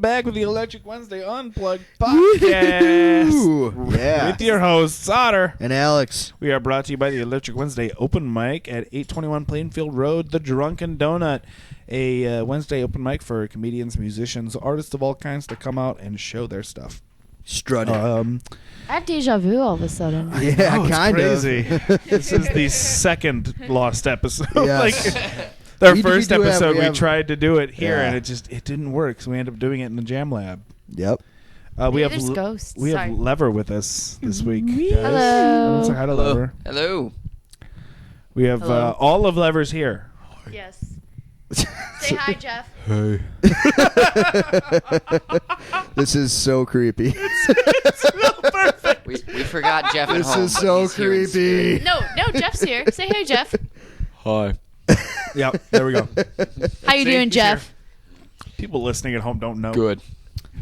back with the Electric Wednesday Unplugged podcast. Ooh, yeah. With your hosts, Otter and Alex. We are brought to you by the Electric Wednesday Open Mic at 821 Plainfield Road, the Drunken Donut. A Wednesday open mic for comedians, musicians, artists of all kinds to come out and show their stuff. Strut it. I have deja vu all of a sudden. Yeah, it's kind crazy. of. This is the second lost episode. Yes. Our We first do episode, we have- tried to do it here, Yeah. and it didn't work, so we ended up doing it in the Jam Lab. Yep. We have There's ghosts. we Sorry. have Lever with us this week. Guys. Hello. Say hi to Lever. Hello. We have Hello. all of Lever's here. Yes. Say hi, Jeff. Hey. This is so creepy. Perfect. We forgot Jeff at This home. is so He's here in creepy. No, Jeff's here. Say hey, Jeff. Hi. Yep, there we go. How you See, doing, he's Jeff? here. People listening at home don't know. Good.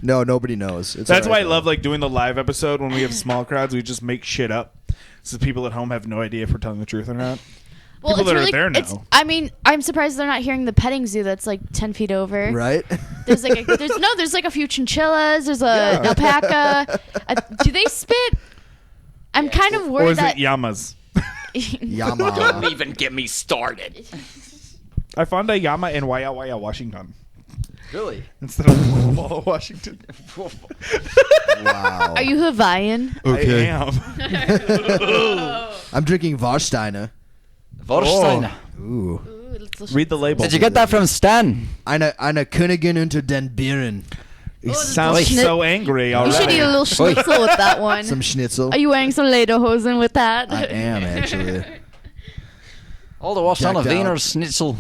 No, nobody knows. It's That's all why I right, love though. like doing the live episode when we have small crowds. We just make shit up, so people at home have no idea if we're telling the truth or not. Well, People it's that are really, there it's, know. I mean, I'm surprised they're not hearing the petting zoo that's like 10 feet over. Right? There's like there's like a few chinchillas. There's a alpaca. Do they spit? I'm kind of Or worried is that. it Yamas? Yama. Don't even get me started. I found a Yama in Waya, Washington, Really? instead of Walla, Washington. Wow. Are you Hawaiian? I am. I'm drinking Warsteiner. Vorsteiner. Ooh. Ooh, let's Read the label. Did you get that from Stan? Eine Königin unter den Bieren. He sounds Schnit- so angry You already. should eat a little schnitzel with that one. Some schnitzel. Are you wearing some lederhosen with that? I am, actually. All the was on a Decked out. Wiener Schnitzel.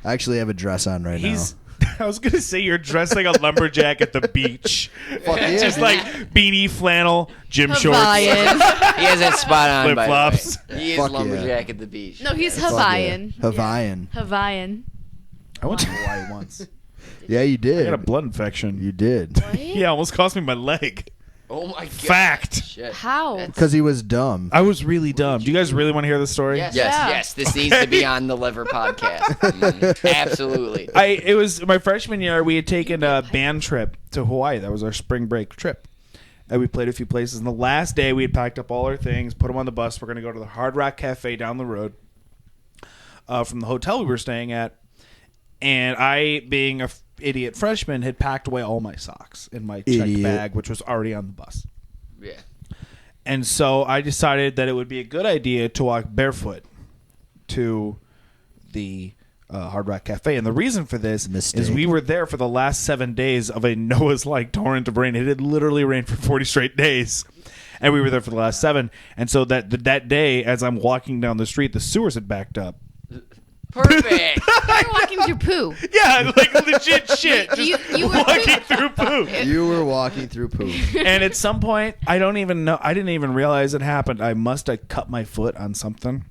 I actually have a dress on right He's. I was gonna say you're dressed like a lumberjack at the beach. Fuck yeah, Just dude. like beanie, flannel, gym shorts, Hawaiian. He has it spot on, by the way. flip-flops. He is Fuck yeah. lumberjack at the beach. No, he's now. Fuck yeah. Hawaiian. Hawaiian. Hawaiian. I went to Hawaii once. Yeah, you I did. got a blood infection. You did. Yeah, almost cost me my leg. Oh my god. Fact. Shit. How? That's- Because he was dumb. I was really dumb. Do you guys really want to hear the story? Yes, Yeah. yes. This needs to be on the Lever podcast. Absolutely. It was my freshman year. We had taken a band trip to Hawaii. That was our spring break trip. And we played a few places. And the last day, we had packed up all our things, put them on the bus. We're going to go to the Hard Rock Cafe down the road from the hotel we were staying at. And I, being a idiot freshman, had packed away all my socks in my checked Idiot. bag, which was already on the bus. Yeah. And so I decided that it would be a good idea to walk barefoot to the Hard Rock Cafe. And the reason for this Mistake. is we were there for the last 7 days of a Noah's-like torrent of rain. It had literally rained for 40 straight days. And we were there for the last 7. And so that day, as I'm walking down the street, the sewers had backed up. Perfect. You're walking through poo. Yeah, like legit shit. You- Just you were- walking through poo. You were walking through poo. And at some point, I didn't even realize it happened. I must have cut my foot on something.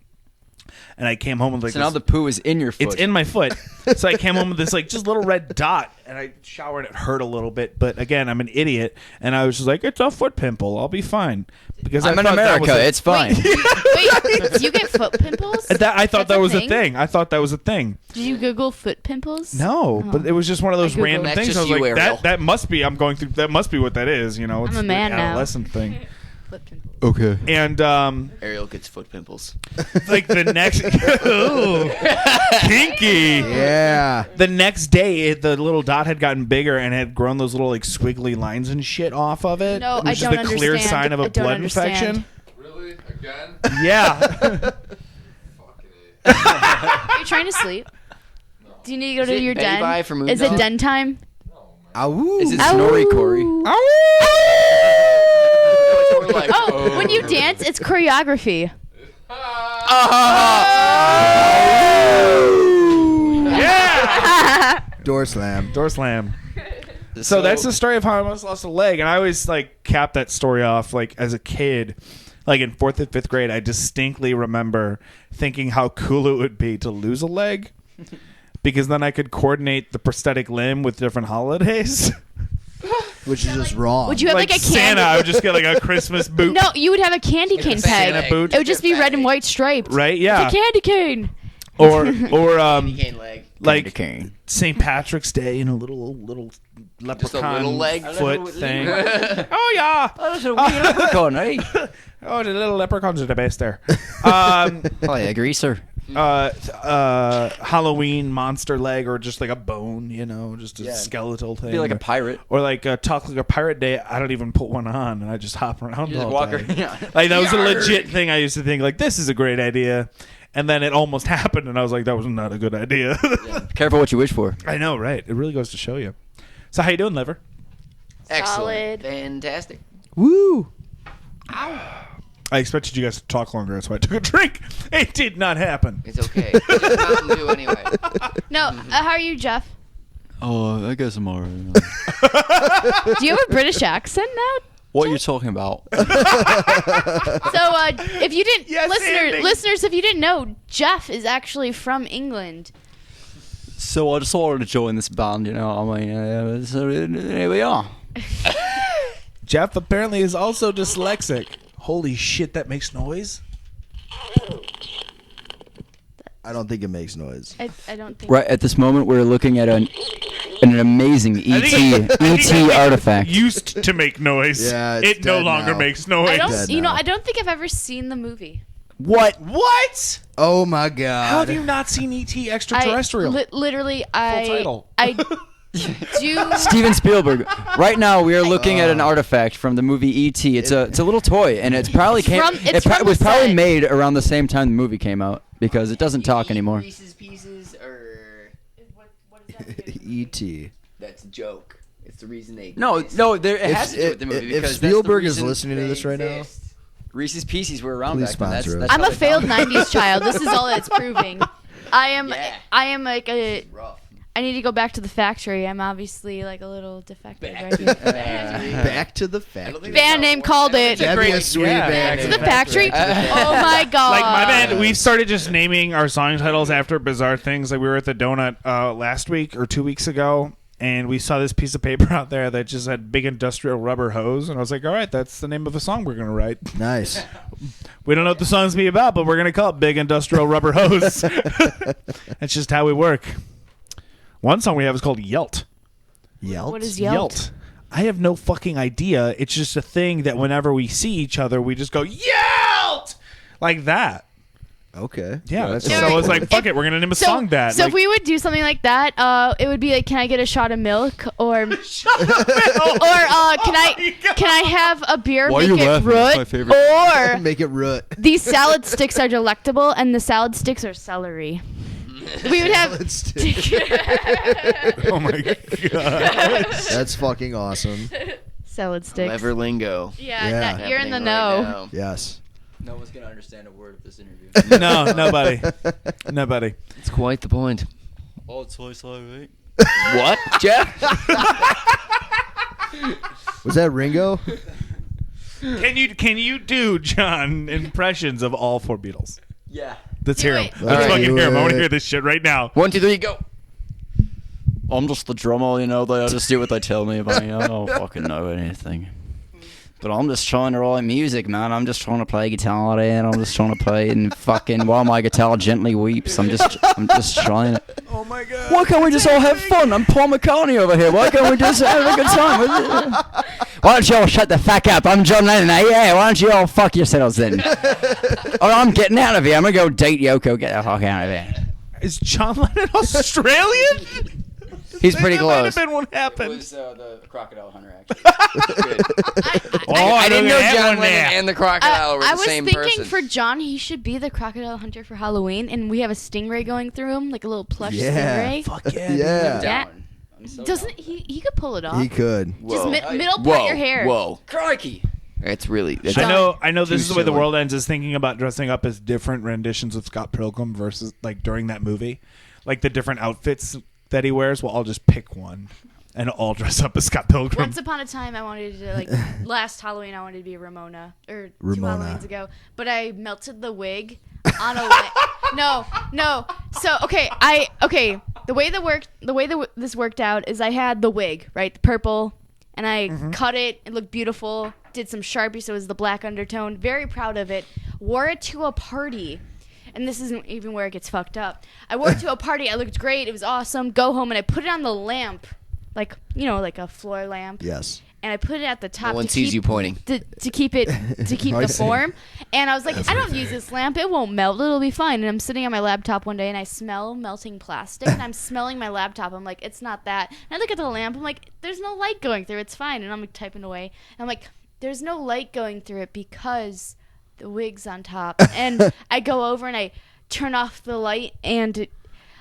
And I came home with like So now this, the poo is in your foot. it's in my foot. So I came home with this like just little red dot, and I showered. It hurt a little bit, but again, I'm an idiot, and I was just like, "It's a foot pimple. I'll be fine." Because I'm I in thought that was America. a- It's fine. Wait, you get foot pimples? I thought That's that was a thing. I thought that was a thing. Did you Google foot pimples? No, but it was just one of those I Googled random it. That's things. I was just like, you, Ariel. that must be. I'm going through. That must be what that is. You know, it's I'm a man an now. adolescent thing. Foot pimples. Okay. And Ariel gets foot pimples. like the next, Ooh, kinky. Yeah. The next day, the little dot had gotten bigger and had grown those little like squiggly lines and shit off of it. No, which I is don't the clear understand. sign of I a don't blood understand. infection. Really? Again? Yeah. Fucking Are you trying to sleep? Do you need to go Is to it your Betty den? Bye from Is it Moondog? den time? Ow. Is it Ow. Snorri Corey? We're like, Oh, when you dance, it's choreography. Yeah. Door slam. Door slam. So that's the story of how I almost lost a leg, and I always like capped that story off like as a kid, like in 4th and 5th grade. I distinctly remember thinking how cool it would be to lose a leg, because then I could coordinate the prosthetic limb with different holidays. Which is just wrong. Would you have like, a Santa, candy? I would just get like a Christmas boot. No, you would have a candy cane Santa peg. boot. It would just be red and white striped. Right? Yeah. It's a candy cane. or Cane leg. like cane. St. Patrick's Day and a little leprechaun little leg. foot thing. Oh yeah. Oh, that's a wee leprechaun, eh? Oh, the little leprechauns are the best there. Oh, yeah, greaser. Halloween monster leg, or just like a bone, just a skeletal thing. Be like a pirate. Or like Talk Like a Pirate Day. I don't even put one on, and I just hop around You just all walk day. around. Yeah. Like that was a legit thing. I used to think like this is a great idea, and then it almost happened, and I was like that was not a good idea. Careful what you wish for. I know, right? It really goes to show you. So how you doing, Liver? Excellent. Solid. Fantastic. Woo! I expected you guys to talk longer, so I took a drink. It did not happen. It's okay. It's just Mountain Dew anyway. No, how are you, Jeff? Oh, I guess I'm alright. Do you have a British accent now? What are you talking about? So, if you didn't, Yes, Andy. listeners, if you didn't know, Jeff is actually from England. So I just wanted to join this band, I mean, so here we are. Jeff apparently is also dyslexic. Holy shit, that makes noise. I don't think it makes noise. I don't think. Right at this moment, we're looking at an amazing I think it artifact. used to make noise. Yeah, it's it no dead longer now. makes noise. I Dead don't. now. I don't think I've ever seen the movie. What? What? Oh my god. How have you not seen E.T. Extraterrestrial? Literally, title. I do. Steven Spielberg. Right now, we are looking at an artifact from the movie E.T. It's a little toy, and it's probably It's was from probably the set. made around the same time the movie came out because it doesn't talk anymore. Reese's Pieces or E.T. that's a joke. It's the reason they No, exist. it has to do with the movie If because Spielberg that's is the reason listening to this right now, exist. Reese's Pieces were around Please back then. sponsor us. That's I'm how a they failed found it. '90s child. This is all it's proving. I am. Yeah. I am like a. Rough. I need to go back to the factory. I'm obviously like a little defective Back right to here. the factory. Back to the I don't factory. think Band name called it. That'd be a sweet band. To name. the factory. Oh my god. Like my band, we started just naming our song titles after bizarre things. Like we were at the Donut last week or 2 weeks ago, and we saw this piece of paper out there that just had Big Industrial Rubber Hose, and I was like, all right, that's the name of a song we're gonna write. Nice. We don't know what the song's gonna be about, but we're gonna call it Big Industrial Rubber Hose. That's just how we work. One song we have is called Yelt. Yelt. What is Yelt? I have no fucking idea. It's just a thing that whenever we see each other, we just go Yelt like that. Okay. Yeah, That's so Yeah, I was if- like, fuck it, we're gonna name a song that. So like, if we would do something like that, it would be like, can I get a shot of milk, or can I have a beer, Why are make you it laughing? That's my root, favorite. or Make it root. these salad sticks are delectable, and the salad sticks are celery. We would have. Let's do- oh my god. That's fucking awesome. Salad sticks. Clever lingo. Yeah, Yeah. that- you're in the Happening know. right now. Yes. No one's gonna understand a word of this interview. No, nobody. It's quite the point. Oh, Toy Story. What, Jeff? Was that Ringo? Can you do, John, impressions of all four Beatles? Yeah. Let's Do hear it. them. Let's Alright. fucking hear them. I want to Do hear it. this shit right now. 1, 2, 3, go. I'm just the drummer, They just do what they tell me about. I don't fucking know anything. But I'm just trying to write music, man. I'm just trying to play guitar, and I'm just trying to play and fucking while my guitar gently weeps. I'm just trying to. Oh my god. Why can't we just all have fun? I'm Paul McCartney over here. Why can't we just have a good time? Why don't you all shut the fuck up? I'm John Lennon. Yeah, why don't you all fuck yourselves then? Or I'm getting out of here. I'm gonna go date Yoko. Get the fuck out of here. Is John Lennon Australian? He's pretty That might have close. been what happened. The crocodile hunter, actually. Good. Oh, I didn't know that John one Lennon there. and the crocodile were I the was same thinking person. for John, he should be the crocodile hunter for Halloween, and we have a stingray going through him, like a little plush Yeah. stingray. Fuck yeah. Yeah. Yeah. I'm so Doesn't he could pull it off? He could. Just Whoa. middle Whoa. part your hair. Whoa. crikey. It's really. It's I know this Too is the way the silly. world ends, is thinking about dressing up as different renditions of Scott Pilgrim versus like during that movie. Like the different outfits that he wears, well, I'll just pick one and all dress up as Scott Pilgrim. Once upon a time, I wanted to like last Halloween, I wanted to be Ramona or Ramona. 2 Halloweens ago, but I melted the wig on a wig. No. So the way this worked out is I had the wig, right, the purple, and I cut it. It looked beautiful. Did some Sharpie, so it was the black undertone. Very proud of it. Wore it to a party. and this isn't even where it gets fucked up. I wore it to a party. I looked great. It was awesome. Go home, and I put it on the lamp, like a floor lamp. Yes. And I put it at the top. No one to sees keep, you pointing. to keep the form. And I was like, I don't use this lamp. It won't melt. It'll be fine. And I'm sitting on my laptop one day, and I smell melting plastic. And I'm smelling my laptop. I'm like, it's not that. And I look at the lamp. I'm like, there's no light going through. It's fine. And I'm like typing away. And I'm like, there's no light going through it because the wig's on top. And I go over and I turn off the light, and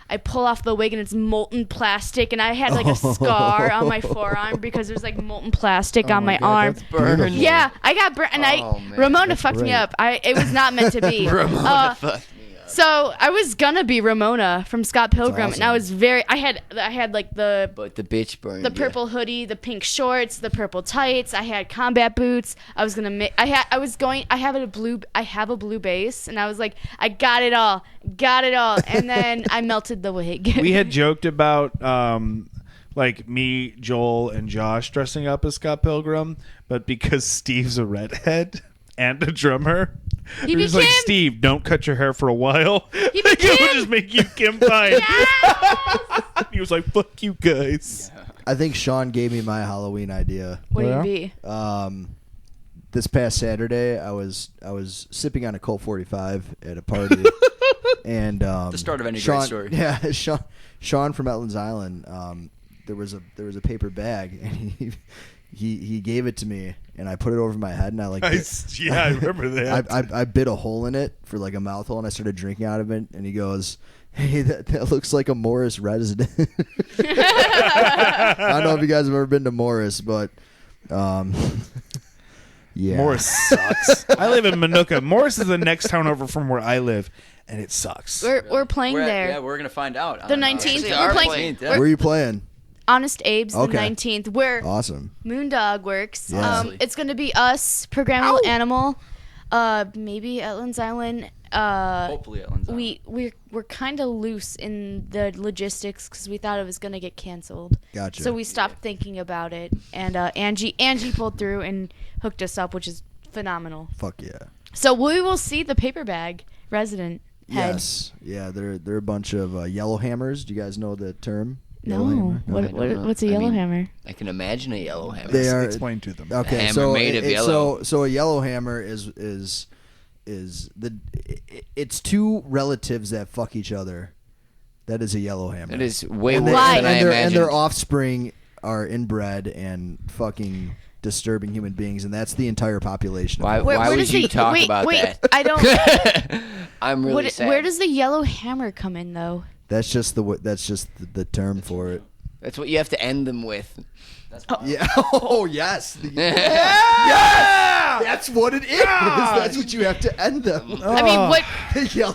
I pull off the wig, and it's molten plastic, and I had like a scar on my forearm because there's like molten plastic on my arm. That's Burned. Yeah, I got burnt, and Man. Ramona fucked me up. It was not meant to be. Ramona fucked me up. So I was gonna be Ramona from Scott Pilgrim, and I was I had like the But the bitch burned. the purple hoodie, the pink shorts, the purple tights. I had combat boots. I was gonna I have a blue base, and I was like, I got it all, and then I melted the wig. We had joked about like me, Joel, and Josh dressing up as Scott Pilgrim, but because Steve's a redhead and a drummer, He was like, became- Steve, don't cut your hair for a while. He Like, it will became- just make you Kim Pine. Yes! He was like, fuck you guys. I think Sean gave me my Halloween idea. What do Yeah? you be? This past Saturday, I was sipping on a Colt 45 at a party, and The start of any Sean, great story. Yeah, Sean from Etlin's Island. There was a paper bag, and he gave it to me, and I put it over my head, and I Yeah, I remember that. I bit a hole in it for like a mouth hole, and I started drinking out of it, and he goes, hey, that looks like a Morris resident. I don't know if you guys have ever been to Morris, but yeah. Morris sucks. I live in Manuka. Morris is the next town over from where I live, and it sucks. We're playing there. Yeah, we're gonna find out. The on, 19th. Actually, We're our playing. plane, Where are you playing? Honest Abe's Okay. the 19th. Where Awesome. Moondog works. Yeah. It's going to be us, Programmable Animal, maybe Etlin's Island. Hopefully, Ellen's We're kind of loose in the logistics because we thought it was going to get canceled. Gotcha. So we stopped thinking about it, and Angie pulled through and hooked us up, which is phenomenal. Fuck yeah. So we will see the paper bag resident head. Yes. Yeah, they're a bunch of yellow hammers. Do you guys know the term? No. Yellowhammer? What, I don't know. what's a I yellow mean, hammer? I can imagine a yellow hammer. They are Explain to them. okay. hammer So made of yellow. So a yellow hammer is it's two relatives that fuck each other. That is a yellow hammer. That is way and worse Why? than I and imagined. their offspring are inbred and fucking disturbing human beings, and that's the entire population. Why- Of it. why would does you the, talk wait, about wait, that? I don't. I'm really sad. Where does the yellow hammer come in, though? That's just the term for it. That's what you have to end them with. Yeah. Oh yes. Yeah. That's what it is. That's what you have to end them. I mean, what? The yellow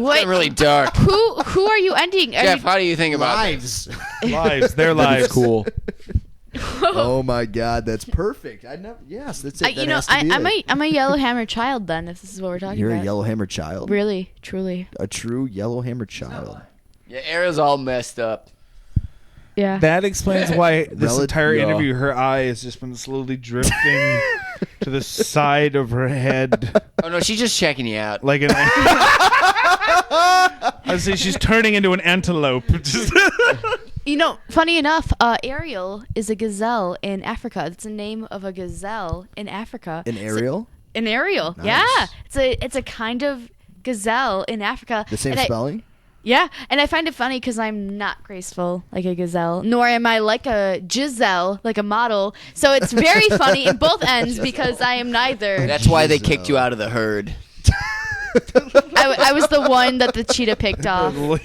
What? Getting really dark. Who are you ending? Are Jeff, you, how do you think about this? lives. Their lives. cool. Oh my God, that's perfect. I never. Yes, that's it. you know, I'm a yellowhammer child. Then, if this is what we're talking You're about. a yellowhammer child. Really, truly. A true yellowhammer child. Your Ariel's all messed up. Yeah. That explains why this entire Yeah. interview, her eye has just been slowly drifting to the side of her head, Oh no, she's just checking you out. like an. I say she's turning into an antelope. Just- You know, funny enough, Ariel is a gazelle in Africa. It's the name of a gazelle in Africa. An Ariel? An Ariel. Nice. Yeah. It's a kind of gazelle in Africa. The same And spelling? Yeah, and I find it funny because I'm not graceful like a gazelle, nor am I like a Giselle, like a model. So it's very funny in both ends because I am neither. That's why they kicked you out of the herd. I was the one that the cheetah picked off. Oh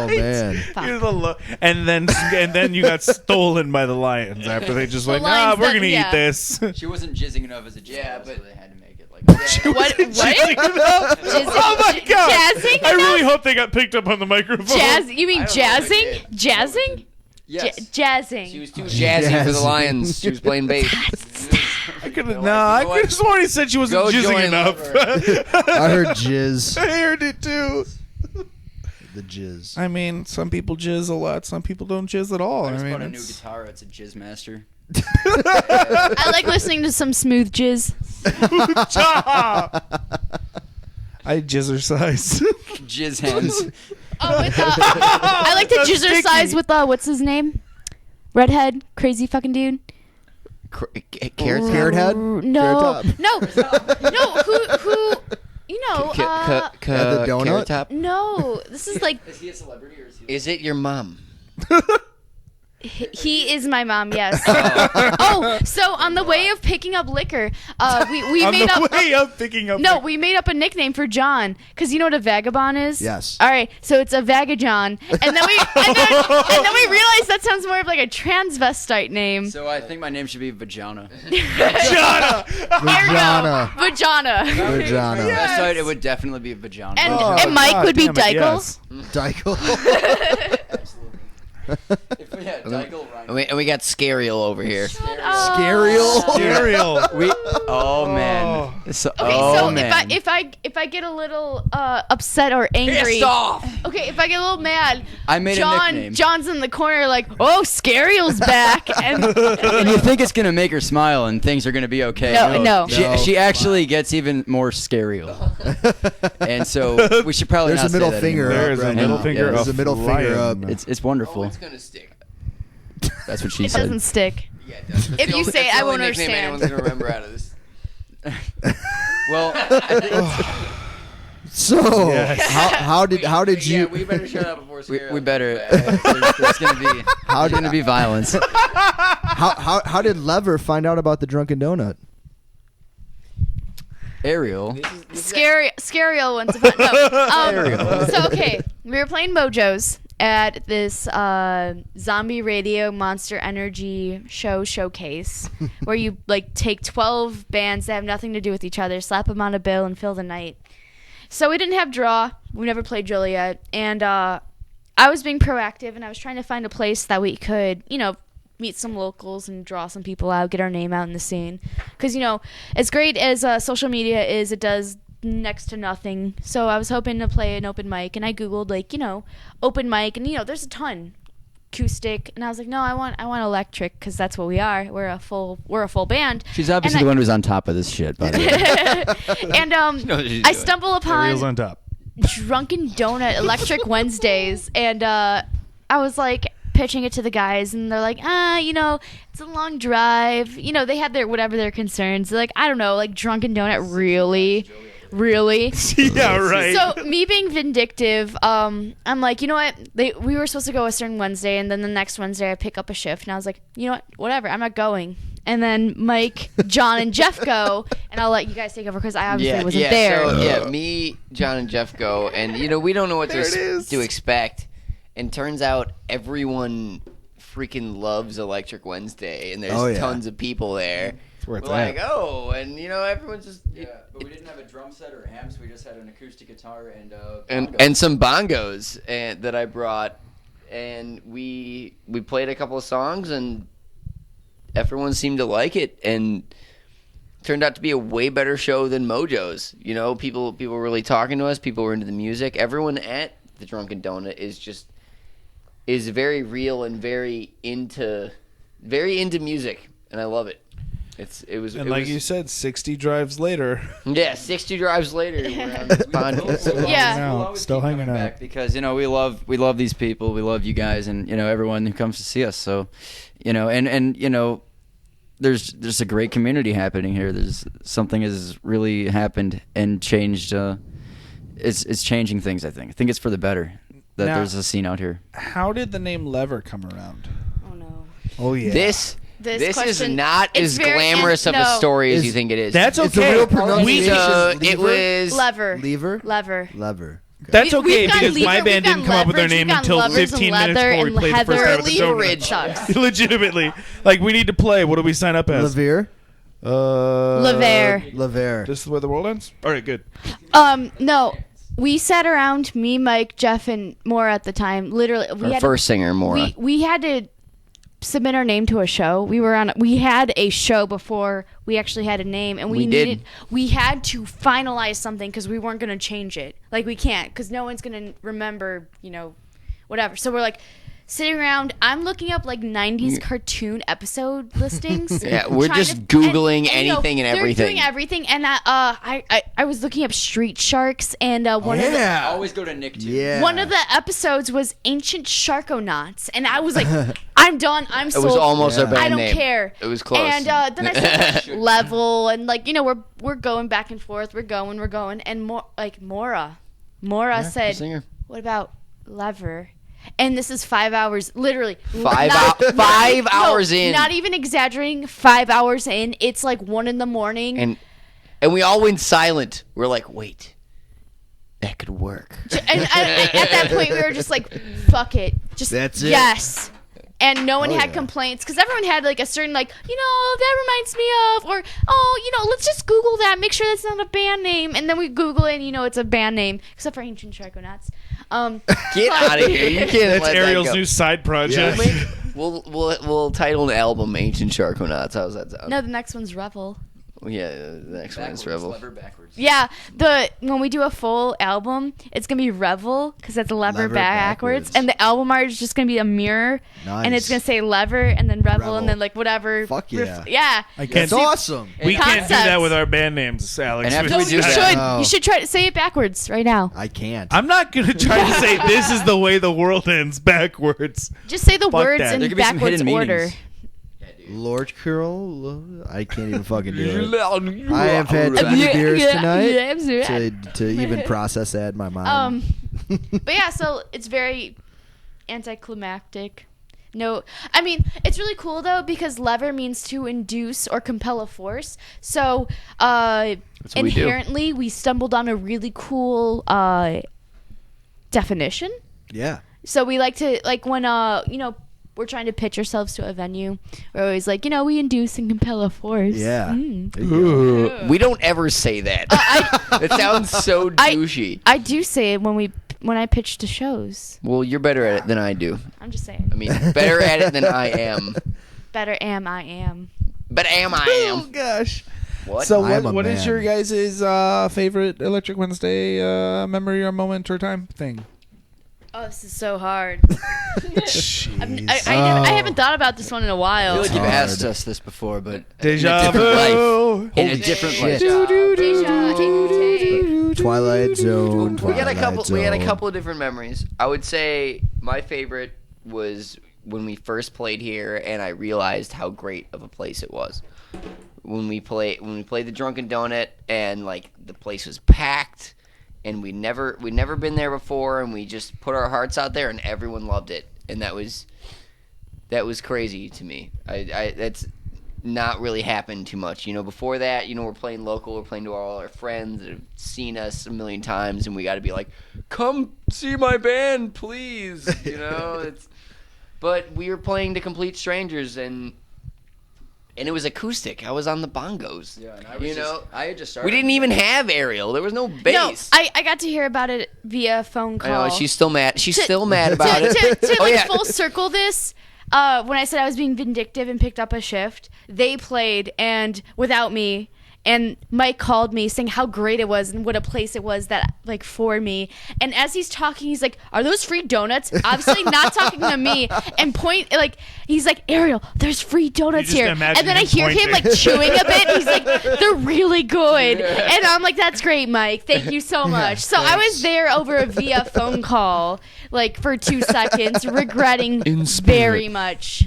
man. Fuck. You're the and then you got stolen by the lions after they just like, lions we're that- gonna yeah. eat this. She wasn't jizzing enough as a jizz, Yeah, so but- they had to make it like. What? Oh my god! Jazzing? I really hope they got picked up on the microphone. Jazz? You mean I don't know if I jazzing? did. Jazzing? Yes. Jazzing. She was too jazzy for the Lions. She was playing bass. I could have. No, I could have sworn he said she wasn't Go jizzing join enough. I heard jizz. I heard it too. The jizz. I mean, some people jizz a lot. Some people don't jizz at all. I just mean, bought a new it's- guitar. It's a jizz master. I like listening to some smooth jizz. I jizzercise. Jizz hands. Oh, with, I like to That's jizzercise sticky. with what's his name? Redhead, crazy fucking dude. Carrot Carrot head? No, Carrot no, who, you know, the donut? Carrot Top? no, this is like, Is he a celebrity or is he? Is it your mom? he is my mom, yes. Oh, so on the way of picking up liquor, we On made the up. way of picking up. No, we made up a nickname for John because you know what a vagabond is. Yes. All right, so it's a vagajon, and then we realized that sounds more of like a transvestite name. So I think my name should be Vagina. Jana. Vagina. Vagina. Vagina. Best side, it would definitely be Vagina. And, Oh, and Mike God would be damn it, Dykel. yes. Dykel. If we had Dykel, Ryan. And we got Scariel over here. Scariel. Cereal. Oh man. So, Okay, oh so man. if I get a little upset or angry, Pissed off. okay, if I get a little mad, I made a nickname. John's in the corner like, oh, Scariel's back, and And you think it's gonna make her smile and things are gonna be okay? No. She actually gets even more scary. And so we should probably There's not a middle say that finger anymore. up There's a right middle now. finger There's up. a middle finger up. flying. It's wonderful. Oh, it's gonna stick. That's what she it said. doesn't stick. Yeah, it does. That's If the you only- say it, that's the I only won't nickname understand. anyone's gonna remember out of this. Well, So, Yes. how did Yeah, you we better shut up before we better. There's gonna be violence. how did Lever find out about the Drunken Donut? Ariel. Scary old ones. No. So okay, we were playing Mojos at this zombie radio Monster Energy showcase where you like take 12 bands that have nothing to do with each other, slap them on a bill, and fill the night. So we didn't have draw. We never played Joliet, and I was being proactive, and I was trying to find a place that we could, meet some locals and draw some people out, get our name out in the scene. Because, as great as social media is, it does next to nothing. So I was hoping to play an open mic, and I Googled, open mic, and, there's a ton. Acoustic, and I was like, no, I want electric, because that's what we are. We're a full band. She's obviously And the one who's on top of this shit, by the way. And I stumble Ariel's upon on top. Drunken Donut Electric Wednesdays, and I was like pitching it to the guys, and they're like, it's a long drive. They had their concerns. They're like, I don't know, like Drunken Donut, really. Yeah, right. So me being vindictive, I'm like, you know what? We were supposed to go a certain Wednesday, and then the next Wednesday I pick up a shift, and I was like, you know what? Whatever, I'm not going. And then Mike, John, and Jeff go, and I'll let you guys take over because I obviously wasn't there. So, me, John, and Jeff go, and we don't know what to expect. And turns out everyone freaking loves Electric Wednesday, and there's tons of people there. where it's We're like, at. and everyone's just but we didn't have a drum set or amps. We just had an acoustic guitar and some bongos that I brought, and we played a couple of songs, and everyone seemed to like it, and turned out to be a way better show than Mojo's. People were really talking to us. People were into the music. Everyone at the Drunken Donut is very real and very into music, and I love it. You said, 60 drives later. Yeah, 60 drives later, we're on this podcast. Yeah. We'll always Still keep hanging coming out. back because we love these people. We love you guys, and everyone who comes to see us. So, there's a great community happening here. There's something has really happened and changed. It's changing things. I think it's for the better that Now- there's a scene out here. How did the name Lever come around? Oh no. Oh, yeah. This is question- not it's as very- glamorous of a no. story as Is- you think it is. That's It's a okay. real pronunciation. So Lever? it was Lever. Lever? Lever. Lever. Okay. That's We've okay gone because my lever, band we've didn't gone come up with their levers, name we've gone until lovers 15 and minutes leather before we and played the first heather. time at the Lever Donut. sucks. Legitimately. Like, we need to play. What do we sign up as? Lever? Lever. Lever. This is where the world ends? All right, good. No. We sat around, me, Mike, Jeff, and Maura at the time. Literally, our first singer, Maura. we had to submit our name to a show. We had a show before we actually had a name, and we had to finalize something because we weren't going to change it. Like, we can't because no one's going to remember, whatever. So we're like, sitting around. I'm looking up like 90s cartoon episode listings. Yeah, we're trying just to- Googling you know, anything and they're everything. doing everything, and I was looking up Street Sharks, and one of the I always go to Nick too. Yeah. one of the episodes was Ancient Sharkonauts, and I was like, I'm done. I'm It sold. was almost Yeah. our band I don't name. care. It was close. And then I said Level, and like we're going back and forth. We're going, and Mora said, singer. "What about Lever?" And this is 5 hours, literally 5 hours in. Not even exaggerating. 5 hours in, it's like 1 a.m. And we all went silent. We're like, wait, that could work. And at that point, we were just like, "Fuck it, just That's it. yes." And no one Oh, had yeah. complaints because everyone had like a certain that reminds me of, or let's just Google that, make sure that's not a band name, and then we Google it, and it's a band name, except for Ancient Sharkonauts. Get out of here! You can't That's let Ariel's that go. new side project. We'll title an album "Ancient Sharkonauts." How's that sound? No, the next one's Revel. Yeah, the next one is Revel. Backwards. Yeah, when we do a full album, it's gonna be Revel because that's a lever, Lever backwards, backwards. and the album art is just gonna be a mirror, and it's Nice. gonna say Lever and then Revel, Revel. and then like whatever. Fuck yeah. Yeah. I can't That's awesome. We can't do that Concepts. with our band names, Alex. And after No, we do you that- should. Oh. You should try to say it backwards right now. I can't. I'm not gonna try to say this is the way the world ends backwards. Just say the Fuck words that. in There could be some backwards hidden order. meanings. Lord Curl, I can't even fucking do it. I have had too many Yeah, beers yeah, tonight yeah, I'm sorry. to even process that in my mind. But yeah, so it's very anticlimactic. No, I mean, it's really cool though because lever means to induce or compel a force. So what we do. inherently, we stumbled on a really cool definition. Yeah. So we like to when we're trying to pitch ourselves to a venue. We're always like, we induce and compel a force. Yeah. Mm. There you go. We don't ever say that. It sounds so douchey. I do say it when I pitch to shows. Well, you're better at it than I do. I'm just saying. I mean, better at it than I am. Better am I am. But am I Oh am. gosh. What? So I'm a what is man. your guys' favorite Electric Wednesday memory or moment or time thing? Oh, this is so hard. Jeez. I haven't thought about this one in a I while. feel like you've hard. asked us this before, but Deja in a different life. vu. In a different shit. life. Twilight Zone. We got a couple. Twilight We had a Zone. couple of different memories. I would say my favorite was when we first played here, and I realized how great of a place it was. When we played the Drunken Donut, and like the place was packed, and we'd never been there before, and we just put our hearts out there, and everyone loved it, and that was crazy to me. I that's not really happened too much. Before that, we're playing local, we're playing to all our friends that have seen us a million times, and we got to be like, come see my band, please. But we were playing to complete strangers, and it was acoustic. I was on the bongos. Yeah, and I I had just started. we didn't even have aerial. There was no No, bass. I got to hear about it via phone I call. know, she's still mad. She's To- still mad about it. to Oh, yeah. full circle this, when I said I was being vindictive and picked up a shift, they played and without me. And Mike called me saying how great it was and what a place it was that for me. And as he's talking, he's like, "Are those free donuts?" Obviously not talking to me. And he's like, "Ariel, there's free donuts just here." imagine And then I him hear him pointing. chewing a bit. And he's like, "They're really good." And I'm like, "That's great, Mike. Thank you so much." So I was there over via phone call, for 2 seconds, regretting In spirit.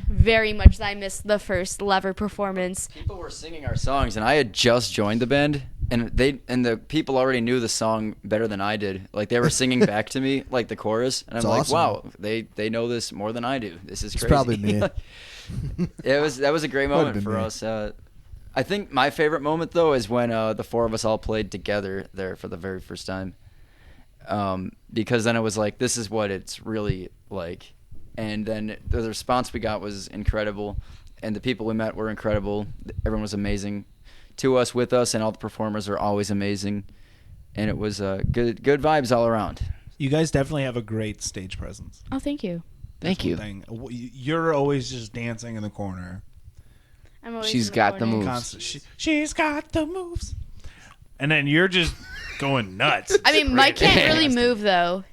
very much that I missed the first Lever performance. People were singing our songs, and I had just joined the band, and the people already knew the song better than I did. Like they were singing back to me, like the chorus, and I'm It's like, awesome. wow, they know this more than I do. This is It's crazy. probably me. That was a great Might have moment been for me. us. I think my favorite moment though is when the 4 of us all played together there for the very first time, because then it was like, this is what it's really like, and then the response we got was incredible, and the people we met were incredible. Everyone was amazing to us, with us, and all the performers are always amazing, and it was good vibes all around. You guys definitely have a great stage presence. Oh, thank you. Thank you. Thing. You're always just dancing in the corner. I'm always She's in got the corner. moves. She's got the moves. And then you're just going nuts. I mean, Mike can't really move though.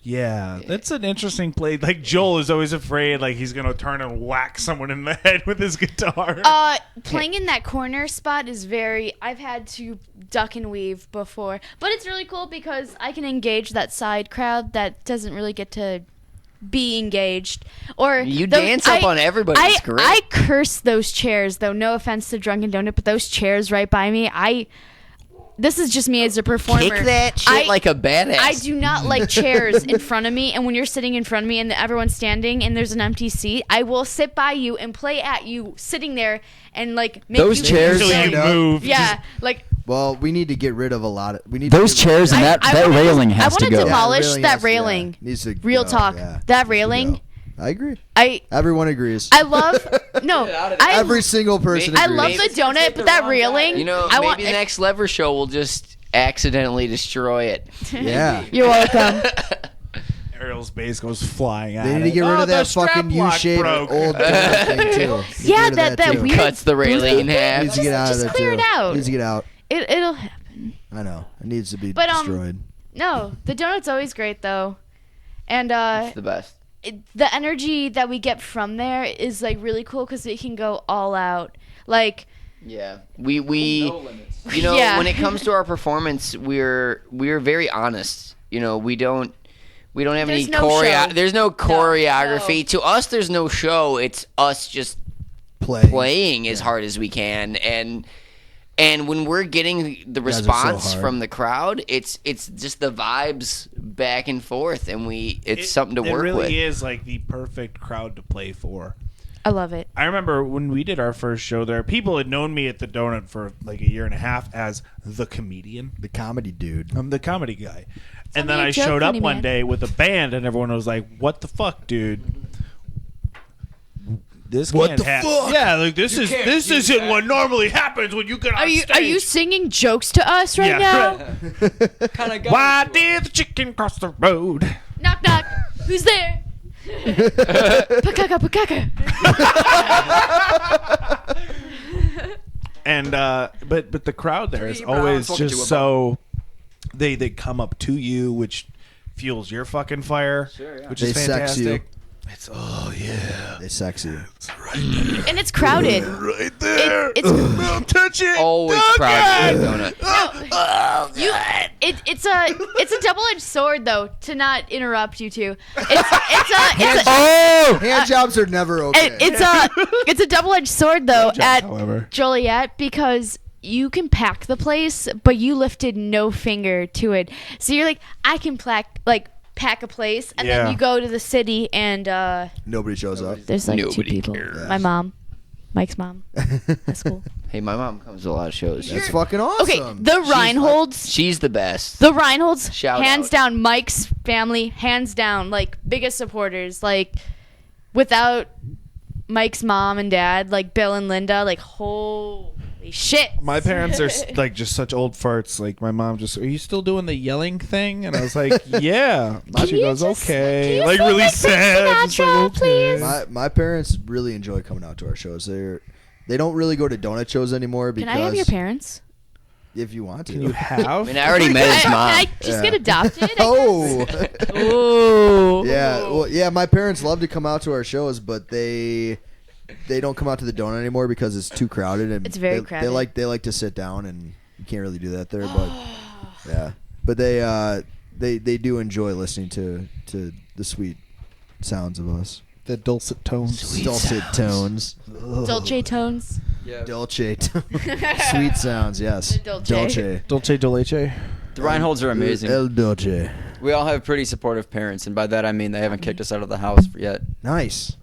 Yeah, that's an interesting play. Like Joel is always afraid, like he's gonna turn and whack someone in the head with his guitar. Playing in that corner spot is very. I've had to duck and weave before, but it's really cool because I can engage that side crowd that doesn't really get to be engaged. Or You dance up on everybody. It's great. I curse those chairs, though. No offense to Drunken Donut, but those chairs right by me, this is just me as a performer. Kick that shit like a badass. I do not like chairs in front of me, and when you're sitting in front of me and everyone's standing and there's an empty seat, I will sit by you and play at you sitting there and like make Those you chairs- Until you move. Yeah, like Well, we need to get rid of a lot of. We need Those to get rid chairs of, and that wanna- railing has I to want to go. demolish railing that has to- railing. needs to Real go, talk. yeah. That Needs to railing. go. I agree. I Everyone agrees. love Every single person I agrees. love the donut, but that railing. You know, I maybe want the next lever show will just accidentally destroy it. Yeah. You're welcome. Ariel's bass goes flying out. They need to get rid of that fucking U-shaped old donut thing too. Yeah, Get rid of that too. weird- Cuts the railing in half. Needs to get out of just there clear too. it out. Needs to get out. It'll happen. I know. It needs to be But, destroyed. No, the donut's always great though, and It's the best. the energy that we get from there is like really cool because we can go all out. Like, Yeah, we you know, Yeah. when it comes to our performance, we're very honest. You know, we don't have any There's no show. There's no choreography. no. To us, there's no show. It's us just playing as hard as we can, and when we're getting the guys are so response hard. from the crowd, it's just the vibes back and forth, and it's something to work It really with. is like the perfect crowd to play for. I love it. I remember when we did our first show there, people had known me at the Donut for like a year and a half as the comedian. The comedy dude. I'm the comedy guy. And then me a I joke, showed up funny one man. day with a band, and everyone was like, "What the fuck, dude? This What can't the happen." fuck? Yeah, like this isn't what normally happens when you get on Are you stage. singing jokes to us right now? Why did the chicken cross the road? Knock knock. Who's there? Pakaka pakaka. And but the crowd there is always just so they come up to you, which fuels your fucking fire, which is They sex you. fantastic. It's They sexy. And it's crowded. right there. It's Don't touch it. Always proud of the donut. it's a double-edged sword though. To not interrupt you two, Hand jobs are never okay. it's a double-edged sword though at However, Joliet because you can pack the place, but you lifted no finger to it. So you're like, I can pack a place, and Yeah. then you go to the city and Nobody shows up. there's like two Nobody people. cares. My mom, Mike's mom. That's cool. Hey, my mom comes to a lot of shows. That's fucking awesome. Okay, the Reinholds. She's the best. The Reinholds, Shout hands out. down, Mike's family, hands down, like biggest supporters. Like without Mike's mom and dad, like Bill and Linda, like holy shit. my parents are like just such old farts. Like my mom just, "Are you still doing the yelling thing?" And I was like, "Yeah." And she you goes, just- "Okay." can you Like sing really like Frank sad. Just like, Sinatra, okay. please? My parents really enjoy coming out to our shows. They don't really go to donut shows anymore Can because I have your parents? if you want to. Can you have? I mean, I already met his Can mom. I just get adopted? Oh. Oh. Yeah, well, yeah. My parents love to come out to our shows, but they don't come out to the donut anymore because it's too crowded and It's very they, crowded. They like to sit down, and you can't really do that there. But yeah, but they do enjoy listening to the sweet sounds of us, The dulcet tones. dulcet tones, Dolce tones. dolce, sweet sounds. Yes, The dolce. Dolce Dolce. The Reinholds are amazing. El dolce. We all have pretty supportive parents, and by that I mean they haven't kicked us out of the house yet. Nice.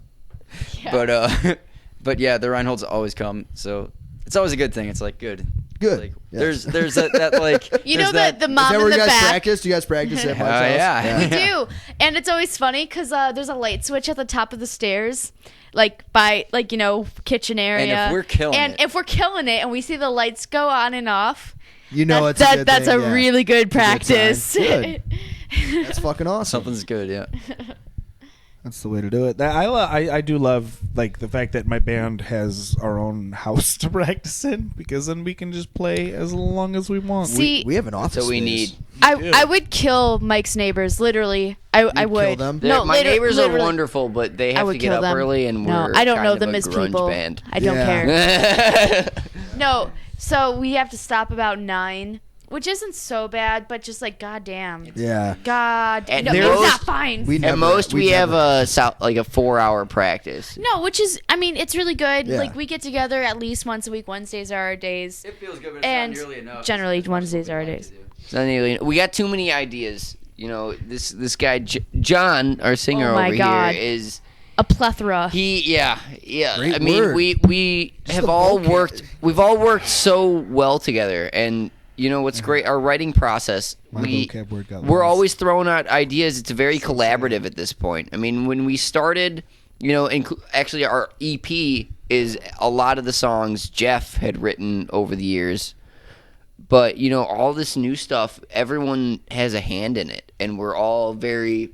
But yeah, the Reinholds always come, so it's always a good thing. It's like good. Good. Like, Yeah. There's that like You there's know that, the Is mom that in where the you guys back. practice? Do you guys practice at Mike's house? yeah. We do, and it's always funny because there's a light switch at the top of the stairs, like by kitchen area. And if we're killing and it. if we're killing it, and we see the lights go on and off, You know it's that, a good that's thing, a yeah. really good It's a good practice. sign. Good. That's fucking awesome. Something's good, yeah. That's the way to do it. I do love like the fact that my band has our own house to practice in, because then we can just play as long as we want. See, We have an office. So we space. need. I would kill Mike's neighbors. Literally, I would. kill them? No, My neighbors literally, are wonderful, but they I have would to get kill up them. early, and No, we're I don't kind know of them a as grunge people. band. I don't Yeah. care. No, so we have to stop about 9, which isn't so bad, but just like goddamn. Yeah. God, At no, most- it's not fine. At most, we have a 4-hour practice. No, which is, I mean, it's really good. Yeah. Like, we get together at least once a week. Wednesdays are our days. It feels good, but it's not And nearly enough. generally, Wednesdays are our days. We got too many ideas. You know, this guy John, our singer Oh my over God. here, is A plethora. yeah. Great I mean, word. we Just have the all vocab. worked. We've all worked so well together, and you know what's great? Our writing process. My vocab word got We're lost. always throwing out ideas. It's very collaborative at this point. I mean, when we started, you know, actually our EP is a lot of the songs Jeff had written over the years. But, you know, all this new stuff, everyone has a hand in it. And we're all very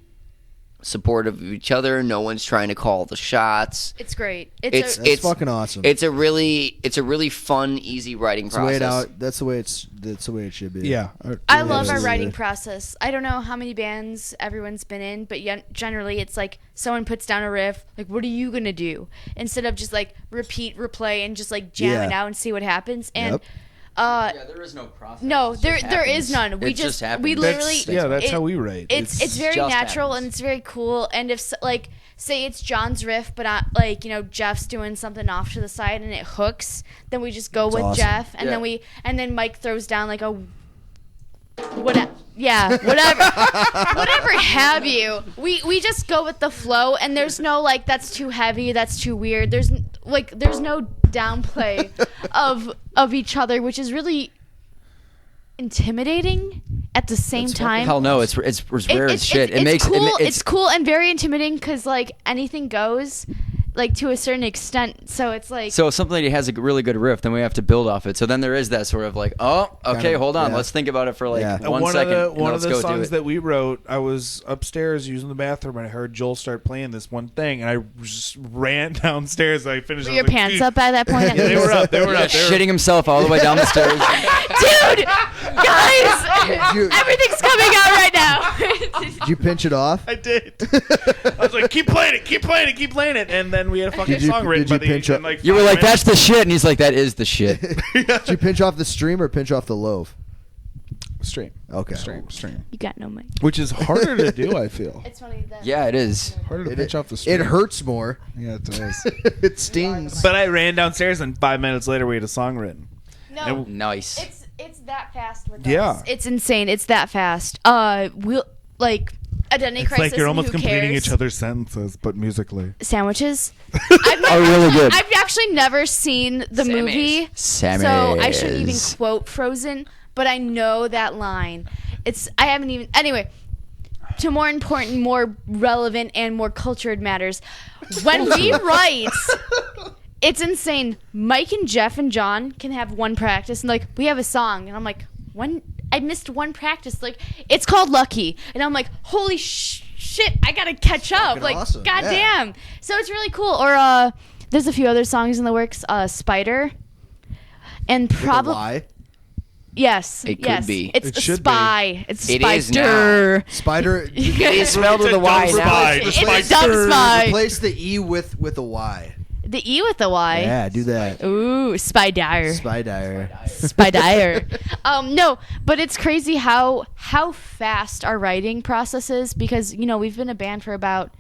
supportive of each other. No one's trying to call the shots. It's great. It's That's fucking awesome. It's a really fun, easy writing That's the way process. that's the way it should be. Yeah. I love our Absolutely. writing process. I don't know how many bands everyone's been in, but generally it's like someone puts down a riff, like, what are you going to do? Instead of just like repeat, replay, and just like jam it Yeah. out and see what happens. And Yep. Yeah, there is no process. no, It just there happens. is none. We It just happens. we literally That's it- how we write. It's very just natural happens. and it's very cool. And if like say it's John's riff, but like, you know, Jeff's doing something off to the side and it hooks, then we just go with awesome. Jeff, and Yeah. then Mike throws down like a whatever. Yeah, whatever have you. We just go with the flow, and there's no like that's too heavy, that's too weird. There's no downplay of each other, which is really intimidating at the same time. Hell no, it's rare as shit. It makes cool. it, It's cool and very intimidating because like anything goes, like to a certain extent. So it's like So if somebody has a really good riff, then we have to build off it. So then there is that sort of like, oh, okay, Kinda, hold on, yeah. let's think about it for like Yeah. 1 second. and One of let's the go do songs it. that we wrote, I was upstairs using the bathroom and I heard Joel start playing this one thing, and I just ran downstairs. I finished. were I your was like, pants "Dude." up by that point. Yeah, they were up. They were up. Just shitting himself all the way down the stairs. Dude, guys, You- everything's coming out right now. Did you pinch it off? I did. I was like, keep playing it, keep playing it, keep playing it, and then we had a fucking Did you- song written did you by the pinch in up- like You were 5 like, minutes. that's the shit, and he's like, that is the shit. Did you pinch off the stream or pinch off the loaf? Stream. Okay. Stream. You got no mic. Which is harder to do, I feel. It's funny that. Yeah, it is. Harder to It, pinch off the stream. it hurts more. Yeah, it does. It stings. But I ran downstairs, and 5 minutes later, we had a song written. No, Nice. it's that fast with Yeah. us. It's insane. It's that fast. We'll like Identity It's Crisis. like you're and almost Who completing Cares? each other's sentences, but musically. Sandwiches. Really good. I've actually never seen the Sammy's. movie, Sammy's. so I shouldn't even quote Frozen. But I know that line. I haven't even. Anyway, to more important, more relevant, and more cultured matters. When we write, it's insane. Mike and Jeff and John can have one practice, and like we have a song, and I'm like, when I missed one practice, like it's called Lucky, and I'm like, holy shit, I gotta catch up, fucking like awesome, goddamn. yeah. So it's really cool. Or there's a few other songs in the works. Spider, and probably. Why? Yes. It could yes. be. It's It a should spy. It's It Spider. is now. Spider. It is spelled with a Y Dumb now. spy. The It's a spider. dumb spy. Replace the E with a Y. The E with the Y. Yeah, do that. Ooh, Spider. Spider. Spider. No, but it's crazy how fast our writing process is because we've been a band for about,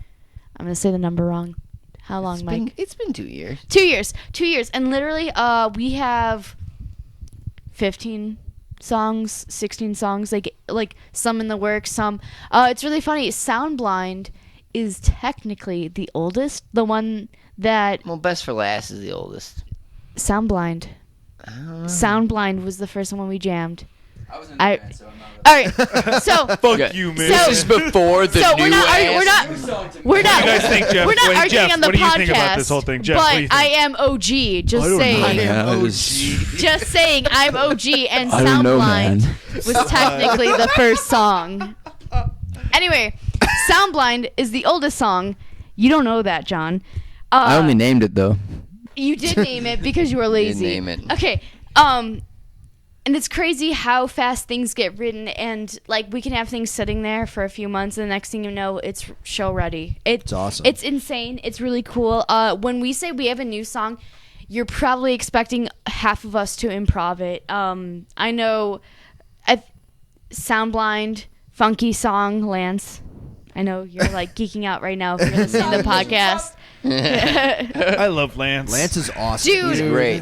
I'm gonna say the number wrong. How long, Mike? It's been 2 years. 2 years. 2 years, and literally, we have 15 songs, 16 songs, like some in the works, some. It's really funny. Sound Blind is technically the oldest, the one that Well, Best for Last is the oldest. Sound Blind. Sound Blind was the first one we jammed. I was in I- band, so I'm not. All right, so Fuck you, man. So- This is before the so new we're not ass. we're not What do you guys think, Jeff? we're not Wait, arguing Jeff, on the what do you podcast. think about this whole thing, Jeff? What But do you think? I am OG. Just don't saying. know. I am Yeah, it OG. was- Just saying, I'm OG, and I don't Sound know, Blind man. was technically the first song. Anyway, Sound Blind is the oldest song. You don't know that, John. I only named it though. You did name it because you were lazy. Name it. Okay. And it's crazy how fast things get written, and like we can have things sitting there for a few months, and the next thing you know, it's show ready. It's awesome. It's insane. It's really cool. When we say we have a new song, you're probably expecting half of us to improv it. I know, Sound Blind, funky song, Lance. I know you're like geeking out right now if you're listening to the podcast. I love Lance. Lance is awesome. Dude. He's great.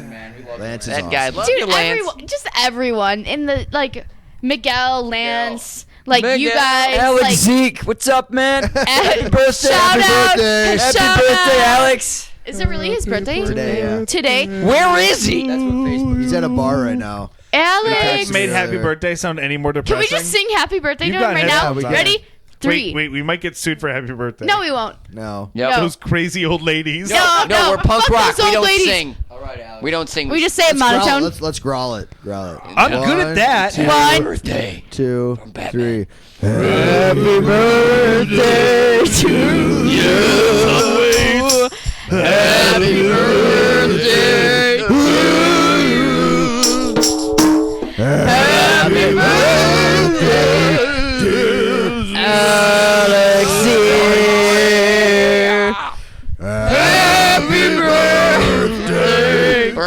Lance is That awesome. guy. Love Dude, you, Lance. everyone, just everyone in the like Miguel, Lance, like you Miguel. guys, Alex like Zeke, what's up, man? Happy birthday! shout out, birthday. Happy shout birthday, out. Alex! Is it really his birthday? Today, yeah. Today, Where is he? That's what Facebook. He's at a bar right now. Alex. Made Yeah. happy birthday sound any more Can depressing? we just sing happy birthday You to got him right it. now? Yeah, we can. Ready? 3. Wait, we might get sued for happy birthday. No, we won't. No. Yep. No. Those crazy old ladies. No. No, we're punk Fuck rock. those We old don't ladies. sing. All right, Alex. We don't sing. We just say it Growl it. monotone. Let's growl it. Growl it. I'm good at that. One, birthday. 2, Batman. 3. Happy birthday to you. Happy birthday to you. Happy birthday to Alex here. Happy birthday to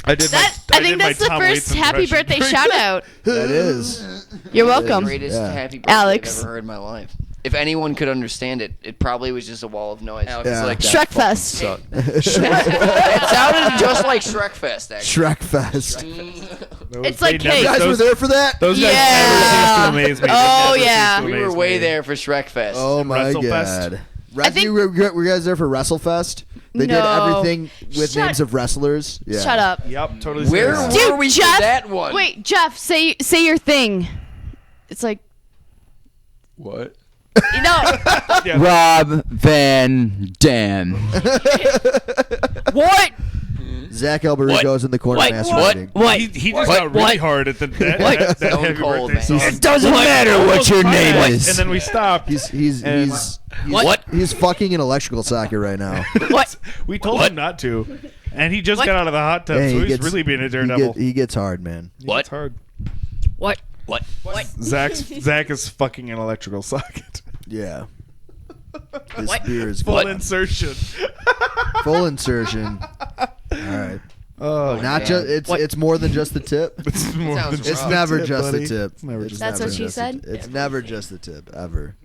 I did. I think that's the first happy birthday shout out. That is. You're welcome. Greatest Yeah. happy birthday Alex. I've ever heard in my life. If anyone could understand it, it probably was just a wall of noise. Alex Yeah. is like that. Shrek Fest. It sounded just like Shrek Fest, actually. Shrek Fest. It's like You cake. guys were there for that? Those guys Yeah. never cease to amaze me. They Oh, never cease yeah. to We were amaze way me. there for Shrek Fest. Oh my WrestleFest? god. I think- You were you guys there for WrestleFest? They did No. everything with Shut- names of wrestlers. Yeah. Shut up. Yep, totally. Where serious. Dude, were we Jeff, for that one? Wait, Jeff, say your thing. It's like, What? you know, Rob Van Dam. what? Zach Alberico's in the corner What? masturbating. What? He just got really hard at that Stone happy Cold, birthday man. song. It doesn't matter what your name is. And then we stopped. He's What? He's fucking an electrical socket right now. What? We told him not to, and he just What? got out of the hot tub, Hey, so he he's gets- really being a daredevil. He gets hard, man. What? It's hard. What? What? Zach is fucking an electrical socket. Yeah. This What? beer is Full good. insertion. Full insertion. All right. Oh, Not man. just it's more than just the tip. it's more Sounds than rough. It's just never the tip, just buddy. the tip. It's never just That's the what tip. she just said? the- It's never just the tip ever.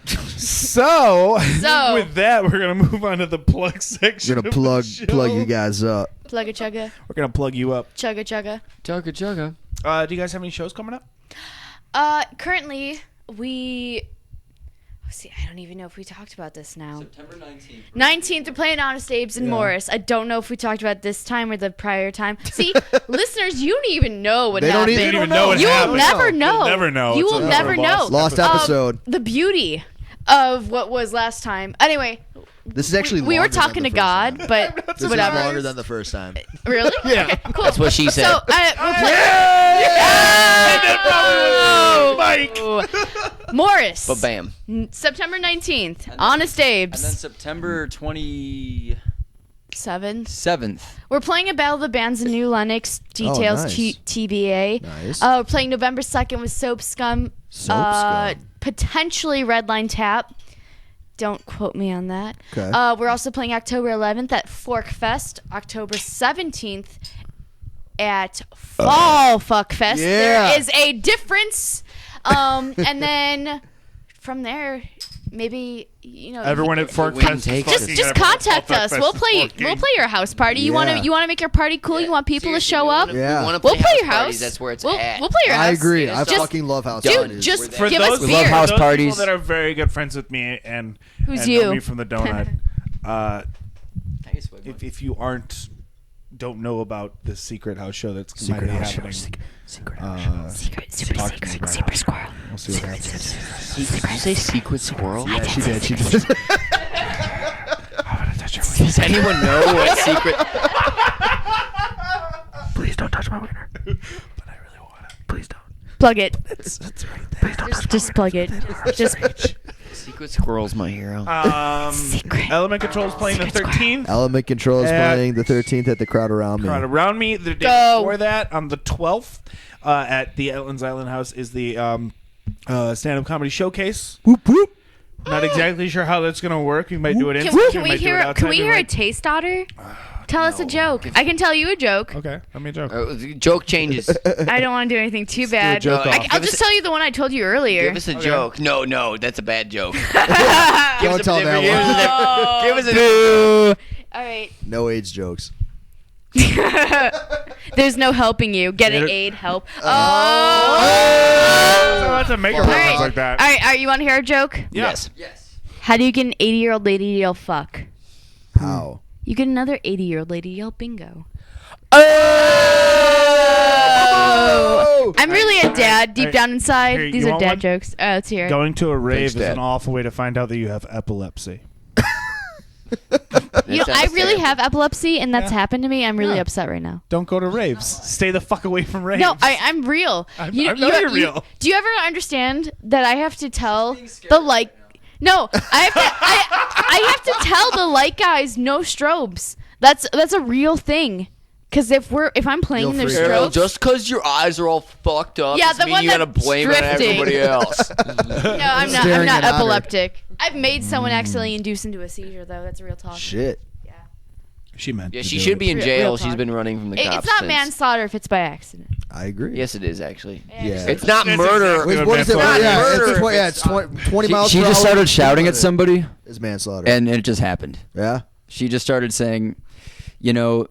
So, So- with that, we're gonna move on to the plug section. We're gonna of the show. plug you guys up. Plugga chugga, We're gonna plug you up. chugga chugga. Chugga chugga. Do you guys have any shows coming up? Currently, we. See, I don't even know if we talked about this now. September 19th. 19th, we're playing Honest Abe's in Morris. I don't know if we talked about this time or the prior time. See, listeners, you don't even know what They don't happened. even know what You will happened. never know. You'll never know. You It's will a never know. Lost episode. The beauty of what was last time. Anyway, This is actually we were longer than talking the to first God, time. but This whatever. is longer than the first time. Really? Yeah. Okay, cool. That's what she said. So, we'll play. Mike. Morris. But bam. September 19th. Honest Abe's. And then September 27th. 7. We're playing a Battle of the Bands in New Lenox. Details nice. TBA. Nice. We're playing November 2nd with Soap Scum. Soap Scum. Potentially Redline Tap. Don't quote me on that. Okay. We're also playing October 11th at Fork Fest. October 17th at Fall Fuck Fest. Yeah. There is a difference. And then from there, maybe Everyone at Fork Win Fest. takes fucking it. just everyone at contact Fork us. Fest We'll is play. fucking- We'll play your house party. You Yeah. want to make your party cool. You want people to show up. Yeah. We'll play your parties, house. That's where it's we'll, at. We'll play your house. I agree. I Just- fucking love house Dude, parties. just For give those, us We love beer. house those parties. people that are very good friends with me and Who's and you? know me from the donut. If you don't know about the secret house show that's Secret might be house show. happening, Secret house show. Super talk to me about it. squirrel. We'll see what happens. Did you say secret squirrel? Yeah, she did. She did. Does anyone know what secret? Please don't touch my wiener. But I really want to. Please don't. Plug it. It's right Just plug it. Just Secret Squirrel's my hero. Element Control's playing the 13th. Element Control is At- playing the 13th at the Crowd Around Me. Crowd around me. The day Go. before that, on the 12th, at the Etlin's Island House, is the stand-up comedy showcase. Whoop whoop. Not exactly sure how that's gonna work. We might do it inside. Can we might do it hear? outside. Can we hear a might- taste otter? Tell us a joke. I can tell you a joke. Okay, let me a joke. Joke changes. I don't want to do anything too bad. joke off. I'll just tell you the one I told you earlier. Give us a joke. No, that's a bad joke. Don't tell that one. Give us a All right. No AIDS jokes. There's no helping you. Getting Get it- aid help. So that's a make a All reference right. like that. All right. You want to hear a joke? Yeah. Yes. How do you get an 80-year-old lady to yell fuck? How? You get another 80-year-old lady to yell bingo. Oh! I'm really a dad deep Hey, down inside. here, These you are want dad one? jokes. Let's hear it. Going to a rave is Dad. an awful way to find out that you have epilepsy. You know, I really have epilepsy, and that's Yeah. happened to me. I'm really Yeah. upset right now. Don't go to raves. Stay the fuck away from raves. No, I'm real. I know you're real. Do you ever understand that I have to tell the like? No, I have to tell the light guys no strobes. That's a real thing. Because if I'm playing You'll their freak out. Carol, strobes, just because your eyes are all fucked up, Yeah, doesn't the mean one you gotta that's blame it on drifting. everybody else. no, I'm not. I'm Staring not at her. epileptic. I've made someone accidentally induce into a seizure, though. That's real talk. Shit. Yeah. She meant. Yeah, to she do should it. be in Real jail. talk. She's been running from the cops. It's not since. manslaughter if it's by accident. I agree. Yes, it is actually. Yeah. It's not That's murder. exactly What is it? manslaughter Yeah, is. Murder it's, if it's 20 miles She per just hour. started shouting at somebody, It's manslaughter. and it just happened. Yeah. She just started saying, you know,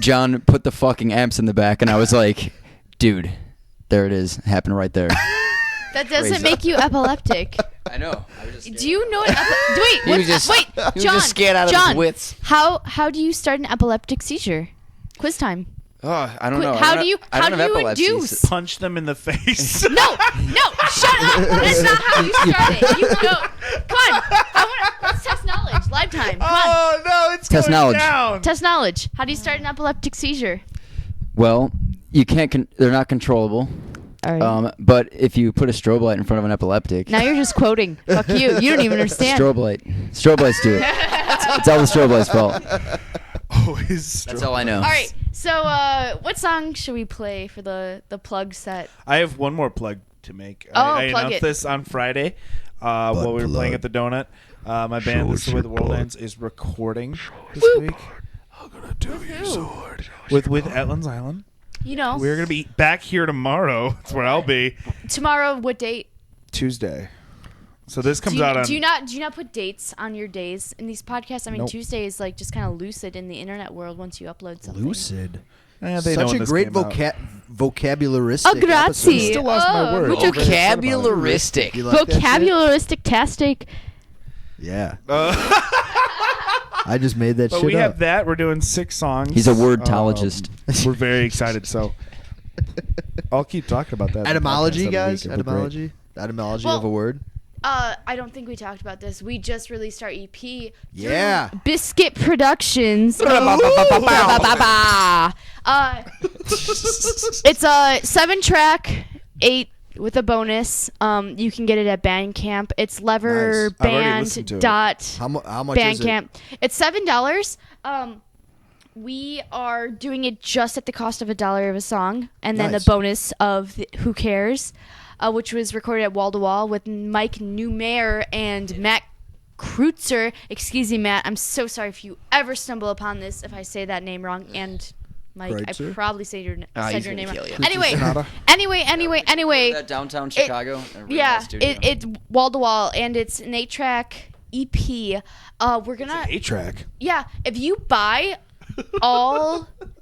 John, put the fucking amps in the back, and I was like, dude, there it is, happened right there. That doesn't Crazy. make you epileptic. I know. Do you know what? Wait, He was just- wait, he was John. just scared out of John, his wits. How do you start an epileptic seizure? Quiz time. Oh, I don't know. How do you I don't have epilepsy, induce? so- Punch them in the face. No, shut up. That's not how you start it. You go. Come on. Let's test knowledge. Live time. Come on. Oh no, it's Test going knowledge. down. Test knowledge. How do you start an epileptic seizure? Well, you can't. They're not controllable. All right. But if you put a strobe light in front of an epileptic, Now you're just quoting. Fuck you. You don't even understand. strobe lights do it. It's all the strobe lights' fault. Always. That's all I know. All right. So, what song should we play for the plug set? I have one more plug to make. Oh, I plug announced it. this on Friday while we were playing at the Donut. My band, This Is the Way the World Ends, is recording this week. I'm gonna do your sword with Etlin's Island. You know, We're gonna be back here tomorrow. That's where I'll be. tomorrow. What date? Tuesday. So this comes do you, out on. do you not put dates on your days in these podcasts? I mean, Nope. Tuesday is like just kind of lucid in the internet world once you upload something. Lucid. They know Such when a this great came out. vocabularistic Oh, grazie. episode. Still lost my word. mucho Vocabularistic. You like that shit? Vocabularistic-tastic. Yeah. I just made that But shit we up. have that. We're doing 6 songs. He's a wordologist. We're very excited. So I'll keep talking about that. in the Etymology, podcast guys. every week. It'll be great. Etymology Well, of a word. I don't think we talked about this. We just released our EP. Yeah. through Biscuit Productions. It's a 7-track, 8 with a bonus. You can get it at Bandcamp. It's Nice. I've already listened to it. How much is it? Bandcamp. It's $7. We are doing it just at the cost of $1 of a song, and then Nice. the bonus of Who Cares, which was recorded at Wall to Wall with Mike Newmayer and Matt Kreutzer. Excuse me, Matt. I'm so sorry if you ever stumble upon this if I say that name wrong. And Mike, Kreutzer? I probably said your he's name gonna wrong. kill you. Anyway. That downtown It- Chicago. Yeah, it's Wall to Wall, and it's an 8-track EP. We're gonna 8-track. Yeah, if you buy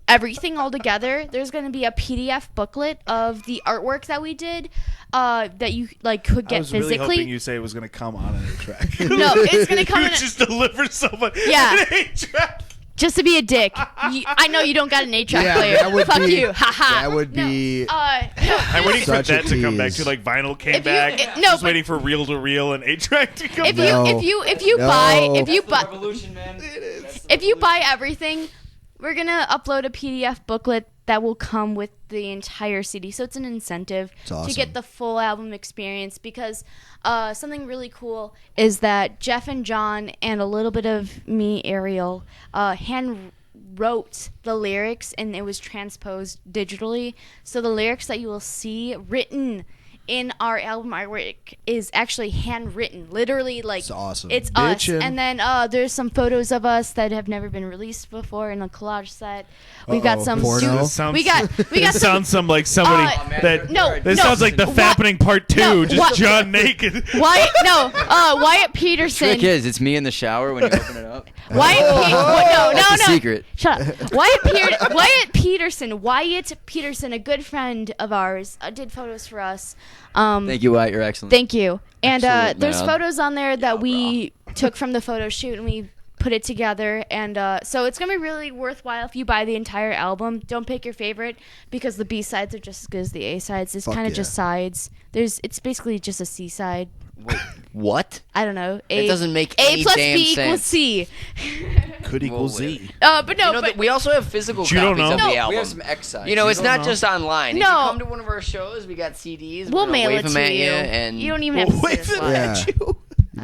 everything all together, there's going to be a PDF booklet of the artwork that we did that you could I get was really physically. hoping you say it was going to come on an 8-track. No, it's going to come you in just deliver someone Yeah. an 8-track. just to be a dick. I know you don't got an 8-track Yeah, player. that would Fuck be- you. Haha. That would be. I'm waiting for Such a that to come back tease. to vinyl came If you- back. no, Just but- waiting for reel to reel and 8-track to come if back. No. you buy Revolution, man. if you buy everything, we're gonna upload a PDF booklet that will come with the entire CD. So it's an incentive awesome. to get the full album experience, because something really cool is that Jeff and John and a little bit of me, Ariel, hand wrote the lyrics, and it was transposed digitally. So the lyrics that you will see written in our album artwork is actually handwritten, literally. Like, It's awesome. It's Bitchin'. us. And then there's some photos of us that have never been released before in a collage set. We've got some Porno? This sounds, we got this some sounds like somebody that. no, This no. sounds like the Fappening Part 2, No, just what- John naked. Wyatt Peterson. Trick is, it's me in the shower when you open it up. Wyatt That's the secret. Shut up. Wyatt Peterson, a good friend of ours, did photos for us. Thank you, Wyatt. You're excellent. Thank you. And Excellent, there's man. photos on there that we took from the photo shoot, and we put it together. And so it's going to be really worthwhile if you buy the entire album. Don't pick your favorite, because the B-sides are just as good as the A-sides. It's Fuck kind of yeah. just sides. It's basically just a C-side. Wait, what? I don't know. It doesn't make A any plus damn B equals sense. C. Could equal Well, Z. But no, You know but that we also have physical You don't copies know? of No. the We album. have some X sides. You know, it's don't not know. just online. If No. you come to one of our shows, we got CDs. we'll we're gonna mail wave it them to at you. you. And You don't even have to say Wait this a live.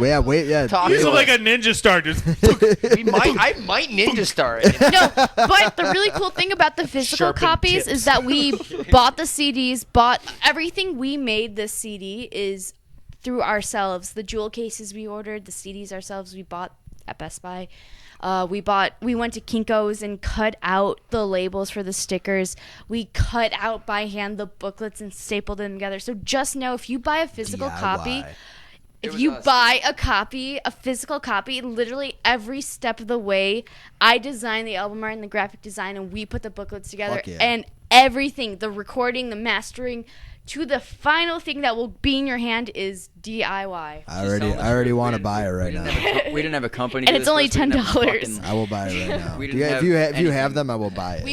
Yeah. Wait. Yeah. Talk This to is like a us. ninja star. Just I might ninja star it. No, but the really cool thing about the physical Sharpened copies tips. is that we bought the CDs, bought everything we made this CD is through ourselves. The jewel cases we ordered, the CDs ourselves we bought at Best Buy. We went to Kinko's and cut out the labels for the stickers. We cut out by hand the booklets and stapled them together. So just know, if you buy a physical DIY. copy, if was you us. buy a physical copy, literally every step of the way, I designed the album art and the graphic design, and we put the booklets together. Fuck yeah. And everything, the recording, the mastering, to the final thing that will be in your hand is DIY. I already want to buy it right now. We didn't have a company. And do it's this only first. We didn't have a $10. fucking- I will buy it right now. We You didn't guys- have if you anything. have them, I will buy it.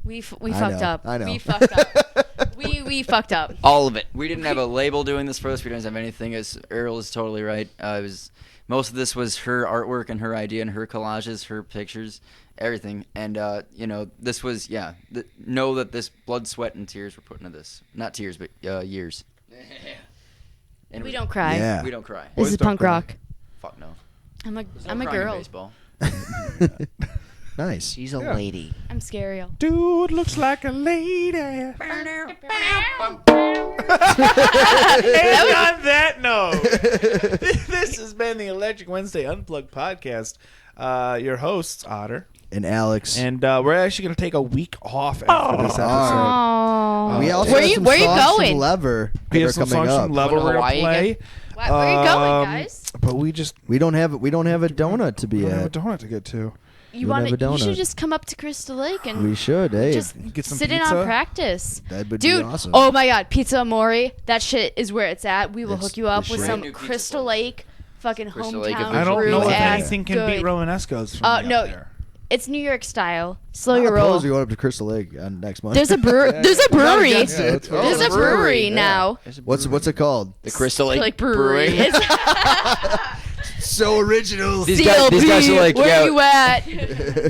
We fucked know, up. I know. We fucked up. we fucked up. All of it. We didn't have a label doing this first. We didn't have anything. As Earl is totally right. It was most of this was her artwork and her idea and her collages, her pictures, everything. And this was know that this blood, sweat, and tears were put into this. Not tears, but years. And We don't cry. Yeah. We don't cry. This is don't punk cry. rock. Fuck no. I'm a Crying in girl. Baseball. Nice. She's a lady. I'm scary. dude looks like a lady. And on that note, this has been the Electric Wednesday Unplugged podcast. Your hosts, Otter, And Alex. and we're actually going to take a week off after this episode. Oh. we also Where have you some where you songs going? from Lever We that have are some coming songs up. from Level Going to we're going to Hawaii play. Where are you going, guys? But we just We don't have a donut to be don't have a at. donut to get to. You We want have a You should donut. just come up to Crystal Lake and We should. Hey, just Get some sit in pizza? on practice. that would Dude, be awesome. oh my god, Pizza Amore, that shit is where it's at. We will It's hook you up the with shit. some New pizza Crystal place. Lake fucking Crystal Lake hometown of I don't brew know if ass anything can beat good. Romanesco's from me No. up there. It's New York style. Slow I'm your roll. opposed to going up to Crystal Lake next month. There's a brewery. There's a brewery. against it. let's go. There's a brewery now. What's it called? The Crystal Lake Like brewery. Brewing. So original. These guys are like, where yeah, you at?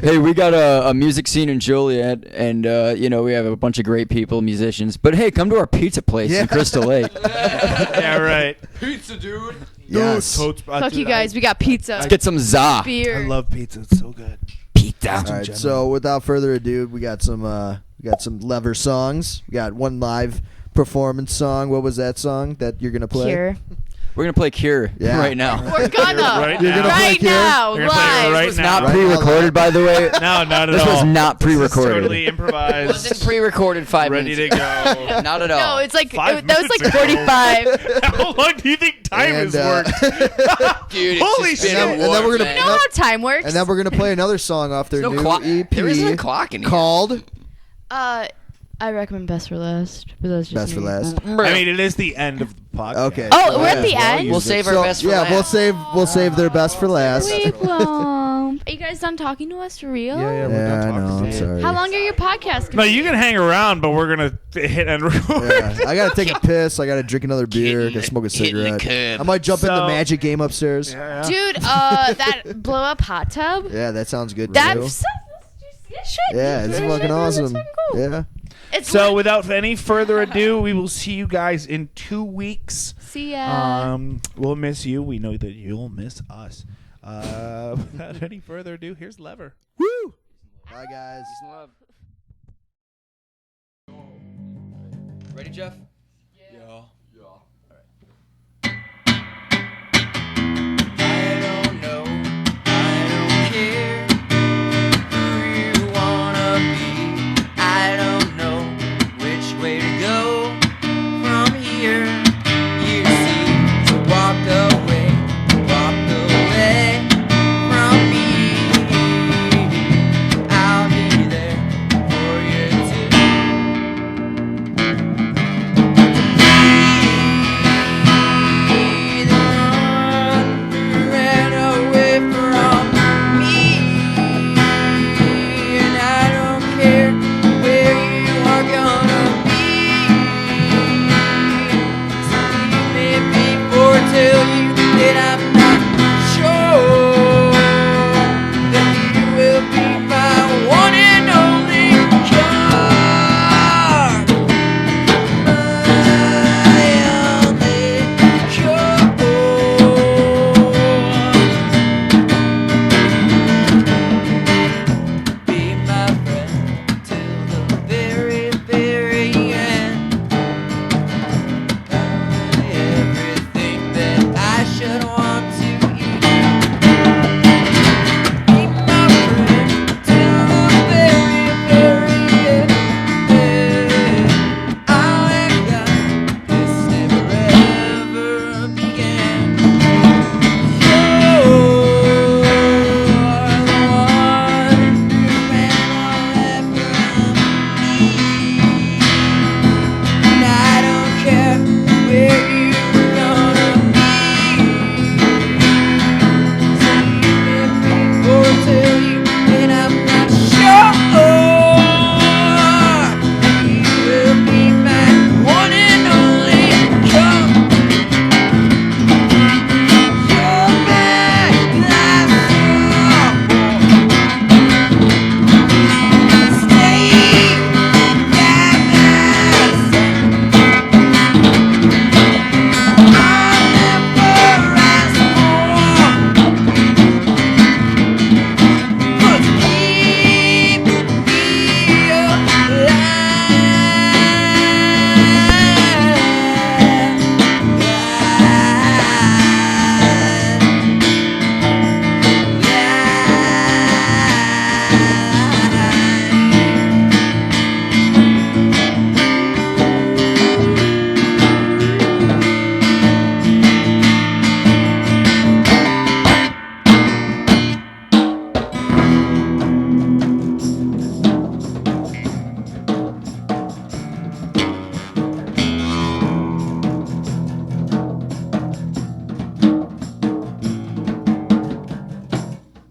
hey, we got a music scene in Joliet, and we have a bunch of great people, musicians. But hey, come to our pizza place in Crystal Lake. Yeah, right. Pizza, dude. Yes. Totes- Fuck dude, you guys. We got pizza. Let's get some za. beer. I love pizza. It's so good. Pizza. All right. So without further ado, we got some Lever songs. We got one live performance song. What was that song that you're gonna play? Cure. We're gonna play Cure Yeah. right now. We're gonna Right You're now. gonna play right Cure? now You're gonna play it live. right This was now. not pre-recorded, by the way. No, not at This all. was not This is pre-recorded. totally improvised. Wasn't pre-recorded 5 ready minutes to ago. go. Not at all. No, it's like Five that was like minutes ago. 45. How long do you think time And, has worked? Dude, it's Holy just been shit. a And then war, we're gonna- You man. know how time works? And then we're gonna play another song off their There's no new clock. EP There isn't a clock in here. called I recommend Best for Last. But that's just Best for me. Last. I mean, it is the end of the podcast. Okay. Oh, we're at the Yeah. end? We'll save our So, best for yeah, last. we'll save their best for last. We won't. Are you guys done talking to us for real? Yeah, we're Yeah, done I talking know. to I'm you. sorry. How long are your podcasts? No, you can hang around, but we're gonna hit and record. Yeah, I gotta take a piss. I gotta drink another beer. Hitting Gotta smoke a the- hitting the cigarette. curb. I might jump in the So- magic game upstairs. Yeah. Dude, that blow up hot tub. Yeah, that sounds good. That's too. shit. Yeah, it's fucking awesome. That's fucking cool. Yeah. It's So what- without any further ado, we will see you guys in 2 weeks. See ya. We'll miss you. We know that you'll miss us. Without any further ado, here's Lever. Woo! Bye, guys. Peace and love. Ready, Jeff? Yeah. I don't know, I don't care who you wanna be. I don't know which way to go from here. You seem to walk away from me. I'll be there for you be the one who ran away from me. And I don't care where you are gonna be. So leave me before I tell you that I'm not sure that you will be my one and only cure. My only cure. Be my friend till the very, very end. Everything that I should want to eat. Be my friend till the very, very end. I'll act like this never ever began. You're the one who ran away from me. And I don't care where you're gonna be. So leave me before I tell you that I'm not sure that you will be my one and only cure. You're my last hope. Stay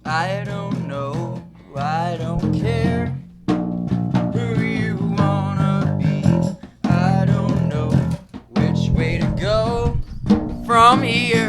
I don't know, I don't care who you wanna be. I don't know which way to go from here.